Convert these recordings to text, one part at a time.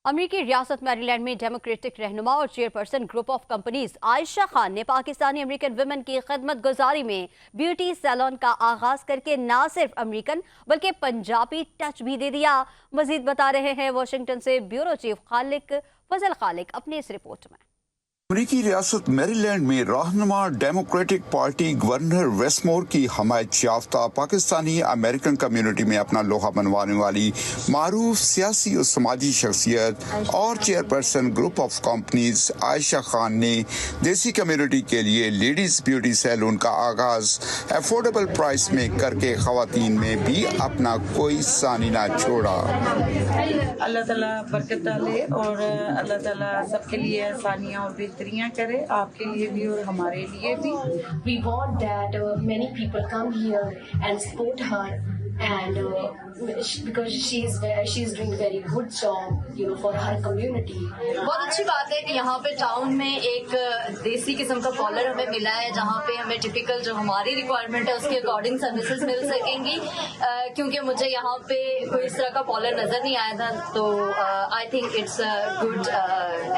अमेरिकी रियासत मैरीलैंड में डेमोक्रेटिक रहनुमा और chairperson group of companies Ayesha Khan ने पाकिस्तानी अमेरिकन वुमेन की खिदमत गुजारी में ब्यूटी सैलून का आगाज करके न सिर्फ अमेरिकन बल्कि पंजाबी टच भी दे दिया। मजीद बता रहे हैं वाशिंगटन से ब्यूरो चीफ फजल खालिक अपनी इस रिपोर्ट में। अमेरिकी रियासत मैरीलैंड में रहनुमा डेमोक्रेटिक पार्टी गवर्नर वेस्टमोर की हमायत याफ्ता पाकिस्तानी अमेरिकन कम्युनिटी में अपना लोहा बनवाने वाली मारूफ सियासी और समाजी शख्सियत और chairperson group of companies Ayesha Khan ने देसी कम्युनिटी के लिए लेडीज ब्यूटी सैलून का आगाज अफोर्डेबल प्राइस में करके खवातीन में भी अपना कोई सानी ना छोड़ा। अल्लाह ताला बरकत डाले और अल्लाह ताला सबके लिए आसानियाँ और बेहतरियाँ करे, आपके लिए भी और हमारे लिए भी। We want that many people come here and support her and because she is doing very good job, for her community. बहुत अच्छी बात है कि यहाँ पे टाउन में एक देसी किस्म का कॉलर हमें मिला है, जहाँ पे हमें टिपिकल जो हमारी रिक्वायरमेंट है उसके अकॉर्डिंग सर्विसेज मिल सकेंगी, क्योंकि मुझे यहाँ पे कोई इस तरह का कॉलर नजर नहीं आया था, तो I think it's a good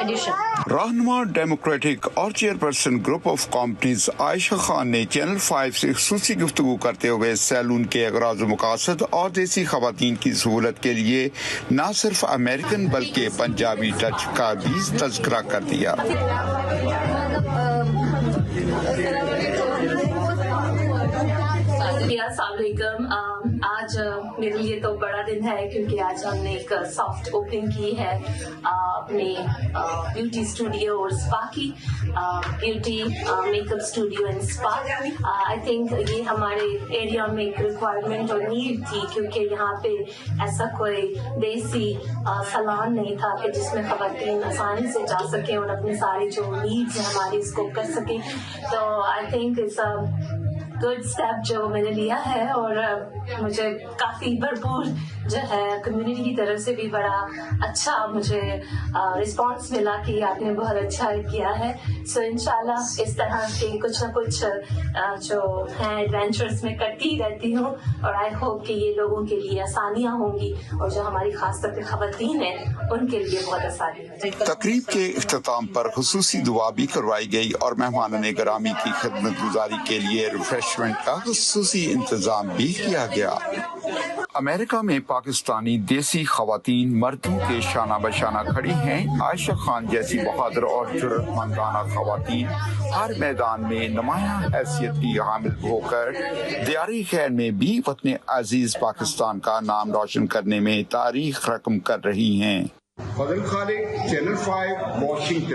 addition. रहनुमा डेमोक्रेटिक और chairperson group of companies Ayesha Khan ने चैनल 5 से खुसूसी गुफ्तगू करते हुए सैलून के अगराज मकासद और देसी खवातीन की सहूलत के लिए न सिर्फ अमेरिकन बल्कि पंजाबी टच का भी तज़किरा कर दिया। आज मेरे लिए तो बड़ा दिन है, क्योंकि आज हमने एक सॉफ्ट ओपनिंग की है अपने ब्यूटी स्टूडियो और स्पा की, beauty makeup studio and spa. I think ये हमारे एरिया में एक रिक्वायरमेंट और नीड थी, क्योंकि यहाँ पे ऐसा कोई देसी सैलून नहीं था कि जिसमें खवातीन आसानी से जा सके और अपने सारी जो नीड्स हैं हमारी इसको कर सके। तो I think it's good step जो मैंने लिया है, और मुझे काफी भरपूर जो है कम्युनिटी की तरफ से भी बड़ा अच्छा मुझे रिस्पांस मिला कि आपने बहुत अच्छा किया है। सो इंशाल्लाह इस तरह के कुछ ना कुछ जो है एडवेंचर्स में करती ही रहती हूँ, और आई होप कि ये लोगों के लिए आसानियाँ होंगी और जो हमारी खास तौर पे खवातीन हैं उनके लिए बहुत आसानी होगी। तकरीब के इख्तिताम पर खुसूसी दुआ भी करवाई गई और मेहमानान गिरामी की खिदमत गुजारी के लिए रिफ्रेशमेंट का खुसूसी इंतजाम भी किया गया। अमेरिका में पाकिस्तानी देसी खवातीन मर्दों के शाना बशाना खड़ी हैं। आयशा खान जैसी बहादुर और जुर्रतमंदाना खवातीन हर मैदान में नुमायां हैसियत की हामिल होकर दियारी खैर में भी वतन अजीज पाकिस्तान का नाम रोशन करने में तारीख रकम कर रही हैं। फजल खालिक, चैनल 5, वाशिंगटन।